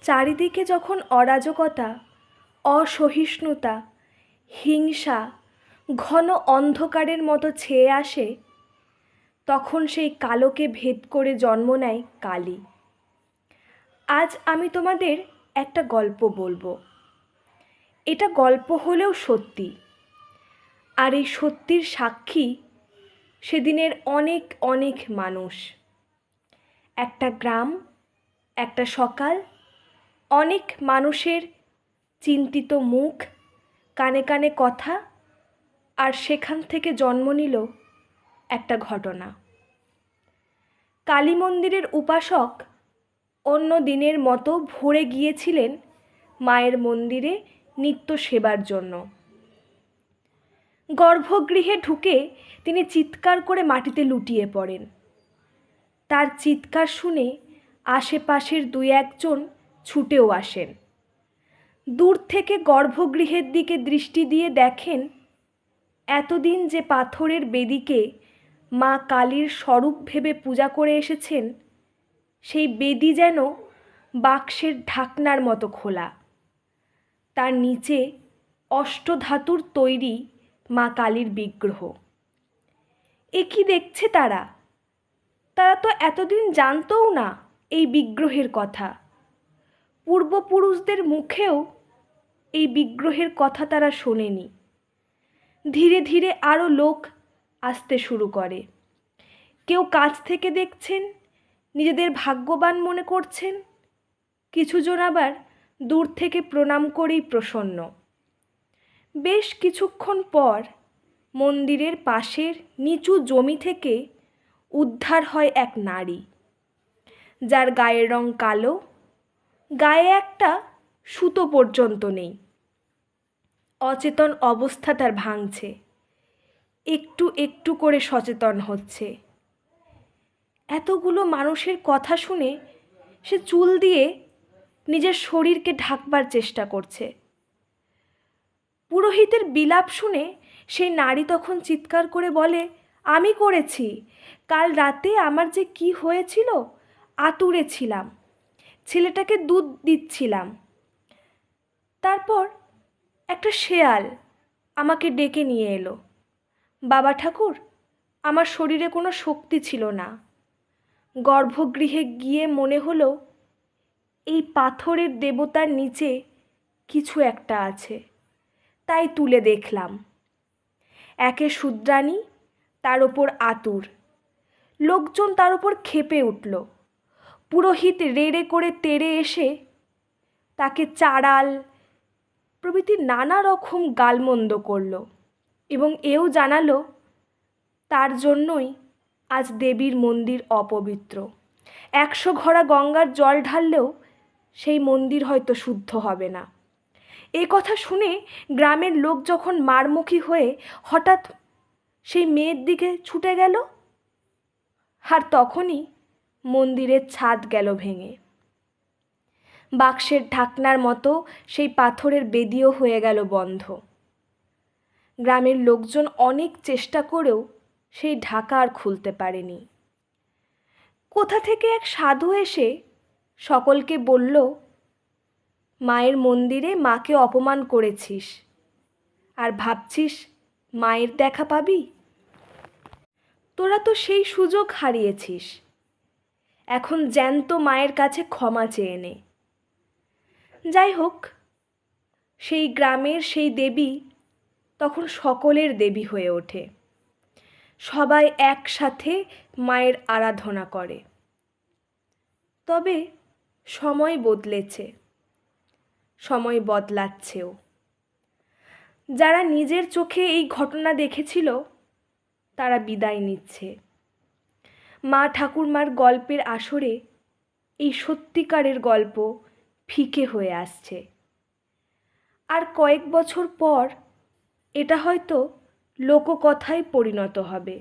চারিদিকে যখন অরাজকতা, অসহিষ্ণুতা, হিংসা ঘন অন্ধকারের মতো ছেয়ে আসে, তখন সেই কালোকে ভেদ করে জন্ম নেয় কালী। আজ আমি তোমাদের একটা গল্প বলবো। এটা গল্প হলেও সত্যি, আর এই সত্যির সাক্ষী সেদিনের অনেক অনেক মানুষ। একটা গ্রাম, একটা সকাল, অনেক মানুষের চিন্তিত মুখ, কানে কানে কথা, আর সেখান থেকে জন্ম নিল একটা ঘটনা। কালী মন্দিরের উপাসক অন্য দিনের মতো ভোরে গিয়েছিলেন মায়ের মন্দিরে নিত্য সেবার জন্য। গর্ভগৃহে ঢুকে তিনি চিৎকার করে মাটিতে লুটিয়ে পড়েন। তার চিৎকার শুনে আশেপাশের দুই একজন ছুটেও আসেন। দূর থেকে গর্ভগৃহের দিকে দৃষ্টি দিয়ে দেখেন, এতদিন যে পাথরের বেদিকে মা কালীর স্বরূপ ভেবে পূজা করে এসেছেন, সেই বেদি যেন বাক্সের ঢাকনার মতো খোলা। তার নিচে অষ্টধাতুর তৈরি মা কালীর বিগ্রহ। এ কি দেখছে তারা? তারা তো এতদিন জানতও না এই বিগ্রহের কথা। পূর্বপুরুষদের মুখেও এই বিগ্রহের কথা তারা শোনেনি। ধীরে ধীরে আরও লোক আসতে শুরু করে। কেউ কাছ থেকে দেখছেন, নিজেদের ভাগ্যবান মনে করছেন। কিছুজন আবার দূর থেকে প্রণাম করেই প্রসন্ন। বেশ কিছুক্ষণ পর মন্দিরের পাশের নিচু জমি থেকে উদ্ধার হয় এক নারী, যার গায়ের রং কালো, গায়ে একটা সুতো পর্যন্ত নেই। অচেতন অবস্থা তার ভাঙছে, একটু একটু করে সচেতন হচ্ছে। এতগুলো মানুষের কথা শুনে সে চুল দিয়ে নিজের শরীরকে ঢাকবার চেষ্টা করছে। পুরোহিতের বিলাপ শুনে সেই নারী তখন চিৎকার করে বলে, আমি করেছি। কাল রাতে আমার যে কি হয়েছিল, আতুরে ছিলাম, ছেলেটাকে দুধ দিচ্ছিলাম। তারপর একটা শেয়াল আমাকে ডেকে নিয়ে এলো। বাবা ঠাকুর, আমার শরীরে কোনো শক্তি ছিল না। গর্ভগৃহে গিয়ে মনে হলো এই পাথরের দেবতার নিচে কিছু একটা আছে, তাই তুলে দেখলাম। একে শূদ্রাণী, তার ওপর আতুর। লোকজন তার ওপর ক্ষেপে উঠল। পুরোহিত রেড়ে করে তেড়ে এসে তাকে চাড়াল প্রভৃতি নানা রকম গালমন্দ করল এবং এও জানালো তার জন্যই আজ দেবীর মন্দির অপবিত্র। 100 ঘড়া গঙ্গার জল ঢাললেও সেই মন্দির হয়তো শুদ্ধ হবে না। এই কথা শুনে গ্রামের লোক যখন মারমুখী হয়ে হঠাৎ সেই মেয়ের দিকে ছুটে গেল, আর তখনই মন্দিরের ছাদ গেল ভেঙে। বাক্সের ঢাকনার মতো সেই পাথরের বেদিও হয়ে গেল বন্ধ। গ্রামের লোকজন অনেক চেষ্টা করেও সেই ঢাকা আর খুলতে পারেনি। কোথা থেকে এক সাধু এসে সকলকে বলল, মায়ের মন্দিরে মাকে অপমান করেছিস আর ভাবছিস মায়ের দেখা পাবি? তোরা তো সেই সুযোগ হারিয়েছিস। এখন জ্যান্ত মায়ের কাছে ক্ষমা চেয়ে নে। যাই হোক, সেই গ্রামের সেই দেবী তখন সকলের দেবী হয়ে ওঠে। সবাই একসাথে মায়ের আরাধনা করে। তবে সময় বদলেছে, সময় বদলাচ্ছেও। যারা নিজের চোখে এই ঘটনা দেখেছিল তারা বিদায় নিচ্ছে। মা ঠাকুরমার গল্পের আসরে এই সত্যিকারের গল্প ফিকে হয়ে আসছে। আর কয়েক বছর পর এটা হয়তো লোককথায় পরিণত হবে।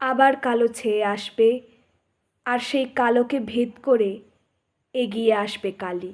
আবার কালো ছেয়ে আসবে, আর সেই কালোকে ভেদ করে এগিয়ে আসবে কালী।